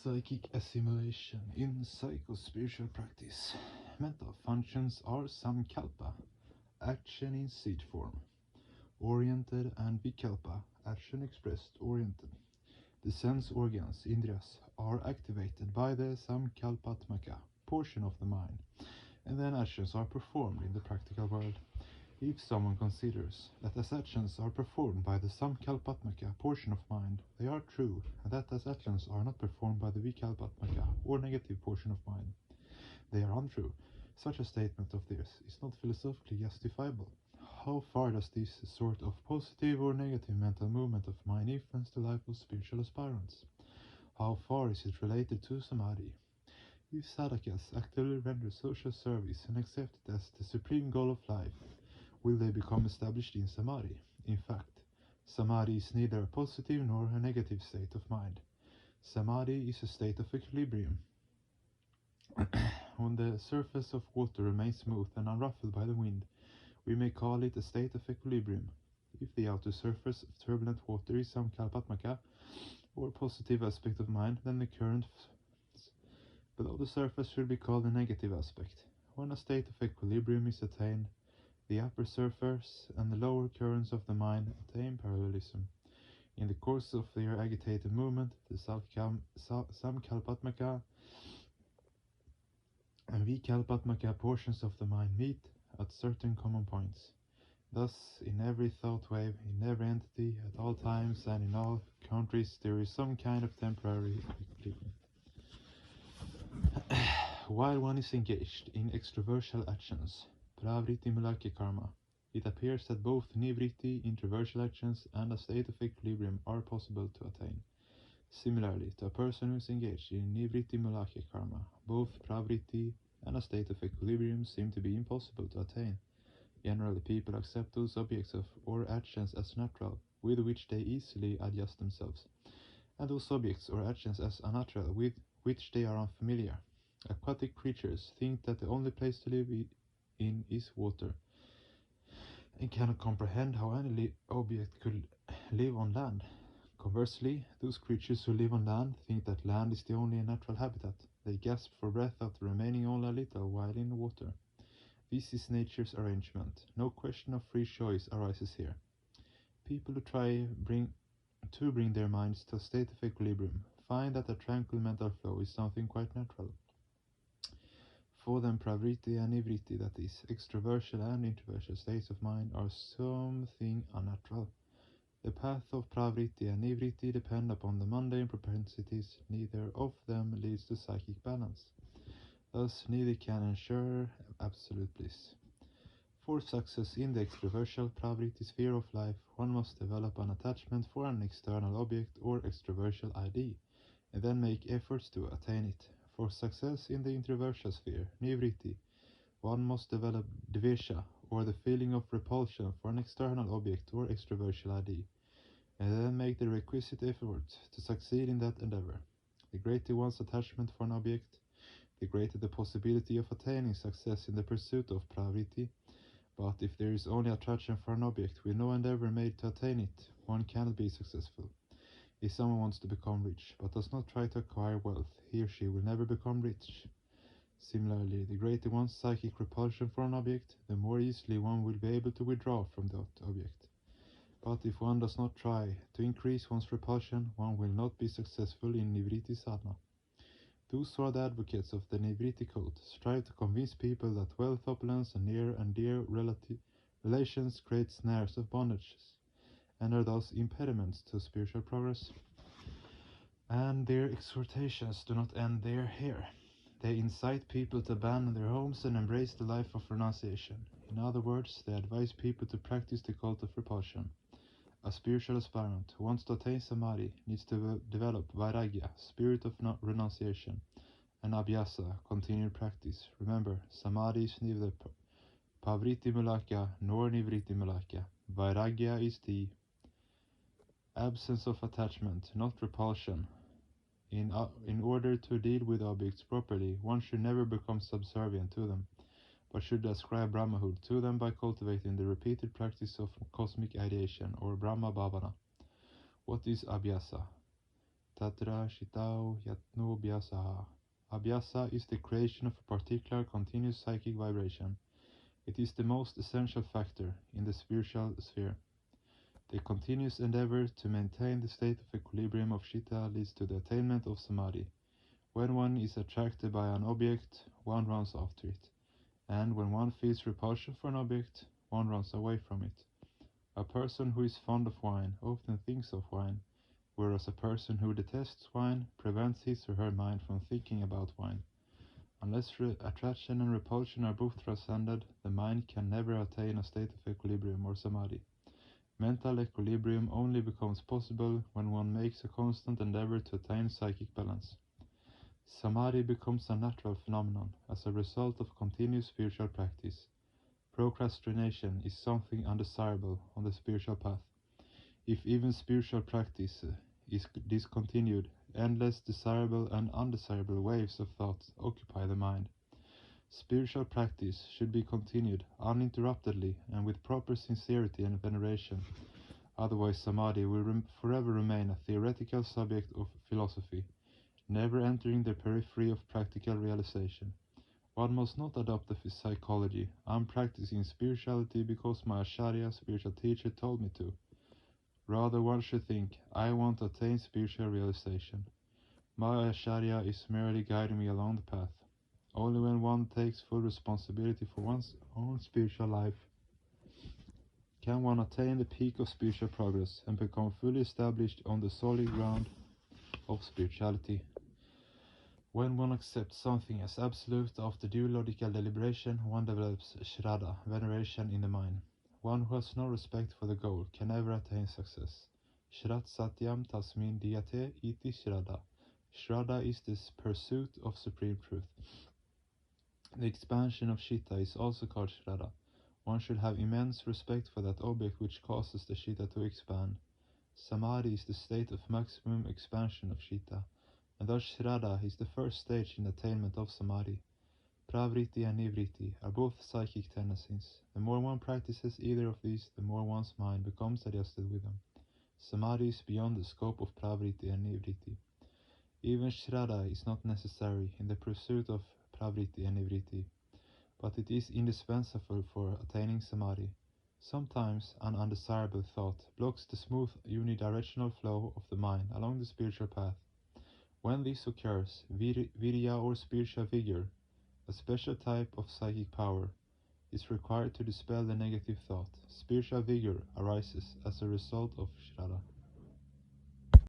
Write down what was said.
Psychic assimilation in psycho-spiritual practice. Mental functions are samkalpa, action in seed form, oriented, and vikalpa, action expressed oriented. The sense organs, indriyas, are activated by the samkalpatmaka portion of the mind, and then actions are performed in the practical world. If someone considers that as actions are performed by the samkalpatmaka portion of mind, they are true, and that as actions are not performed by the vikalpatmaka or negative portion of mind, they are untrue, such a statement of theirs is not philosophically justifiable. How far does this sort of positive or negative mental movement of mind influence the life of spiritual aspirants? How far is it related to samadhi? If sadhakas actively render social service and accept it as the supreme goal of life, will they become established in samadhi? In fact, samadhi is neither a positive nor a negative state of mind. Samadhi is a state of equilibrium. When the surface of water remains smooth and unruffled by the wind, we may call it a state of equilibrium. If the outer surface of turbulent water is some kalpatmaka, or positive aspect of mind, then the current below the surface should be called a negative aspect. When a state of equilibrium is attained, the upper surface and the lower currents of the mind attain parallelism. In the course of their agitated movement, the samkalpatmaka and vikalpatmaka portions of the mind meet at certain common points. Thus, in every thought wave, in every entity, at all times and in all countries, there is some kind of temporary equilibrium. While one is engaged in extroversial actions, pravritti mulakya karma, it appears that both nivritti, introversial actions, and a state of equilibrium are possible to attain. Similarly, to a person who is engaged in nivritti mulakya karma, both pravritti and a state of equilibrium seem to be impossible to attain. Generally, people accept those objects or actions as natural, with which they easily adjust themselves, and those objects or actions as unnatural, with which they are unfamiliar. Aquatic creatures think that the only place to live in is water, and cannot comprehend how any object could live on land. Conversely, those creatures who live on land think that land is the only natural habitat. They gasp for breath after remaining only a little while in water. This is nature's arrangement. No question of free choice arises here. People who try to bring their minds to a state of equilibrium find that a tranquil mental flow is something quite natural. For them, pravritti and nivritti, that is, extroversial and introversial states of mind, are something unnatural. The path of pravritti and nivritti depend upon the mundane propensities. Neither of them leads to psychic balance. Thus, neither can ensure absolute bliss. For success in the extroversial pravritti sphere of life, one must develop an attachment for an external object or extroversial ID, and then make efforts to attain it. For success in the introversial sphere, nivritti, one must develop dvesha, or the feeling of repulsion for an external object or extroversial ID, and then make the requisite effort to succeed in that endeavor. The greater one's attachment for an object, the greater the possibility of attaining success in the pursuit of pravritti. But if there is only attraction for an object with no endeavor made to attain it, one cannot be successful. If someone wants to become rich, but does not try to acquire wealth, he or she will never become rich. Similarly, the greater one's psychic repulsion for an object, the more easily one will be able to withdraw from that object. But if one does not try to increase one's repulsion, one will not be successful in nivritti sadhana. Those who are the advocates of the nivritti code strive to convince people that wealth, opulence, and near and dear relations create snares of bondages, and are thus impediments to spiritual progress. And their exhortations do not end there here. They incite people to abandon their homes and embrace the life of renunciation. In other words, they advise people to practice the cult of repulsion. A spiritual aspirant who wants to attain samadhi needs to develop vairagya, spirit of renunciation, and abhyasa, continued practice. Remember, samadhi is neither pravritti mulakya nor nivritti mulakya. Vairagya is the absence of attachment, not repulsion. In order to deal with objects properly, one should never become subservient to them, but should ascribe Brahmahood to them by cultivating the repeated practice of cosmic ideation, or Brahma Bhavana. What is abhyasa? Tatra shitau yatno abhyasaha. Abhyasa is the creation of a particular continuous psychic vibration. It is the most essential factor in the spiritual sphere. The continuous endeavor to maintain the state of equilibrium of Chitta leads to the attainment of Samadhi. When one is attracted by an object, one runs after it, and when one feels repulsion for an object, one runs away from it. A person who is fond of wine often thinks of wine, whereas a person who detests wine prevents his or her mind from thinking about wine. Unless attraction and repulsion are both transcended, the mind can never attain a state of equilibrium or Samadhi. Mental equilibrium only becomes possible when one makes a constant endeavor to attain psychic balance. Samadhi becomes a natural phenomenon as a result of continuous spiritual practice. Procrastination is something undesirable on the spiritual path. If even spiritual practice is discontinued, endless desirable and undesirable waves of thought occupy the mind. Spiritual practice should be continued uninterruptedly and with proper sincerity and veneration. Otherwise, Samadhi will forever remain a theoretical subject of philosophy, never entering the periphery of practical realization. One must not adopt the psychology, I'm practicing spirituality because my Acharya spiritual teacher told me to. Rather, one should think, I want to attain spiritual realization. My Acharya is merely guiding me along the path. Only when one takes full responsibility for one's own spiritual life can one attain the peak of spiritual progress and become fully established on the solid ground of spirituality. When one accepts something as absolute after due logical deliberation, one develops shraddha, veneration in the mind. One who has no respect for the goal can never attain success. Shrat satyam tasmin diyate iti shraddha. Shraddha is the pursuit of supreme truth. The expansion of Chitta is also called shraddha. One should have immense respect for that object which causes the Chitta to expand. Samadhi is the state of maximum expansion of Chitta, and thus shraddha is the first stage in the attainment of Samadhi. Pravritti and nivritti are both psychic tendencies. The more one practices either of these, the more one's mind becomes adjusted with them. Samadhi is beyond the scope of pravritti and nivritti. Even shraddha is not necessary in the pursuit of pravritti and nivritti, but it is indispensable for attaining Samadhi. Sometimes an undesirable thought blocks the smooth unidirectional flow of the mind along the spiritual path. When this occurs, virya or spiritual vigor, a special type of psychic power, is required to dispel the negative thought. Spiritual vigor arises as a result of shraddha.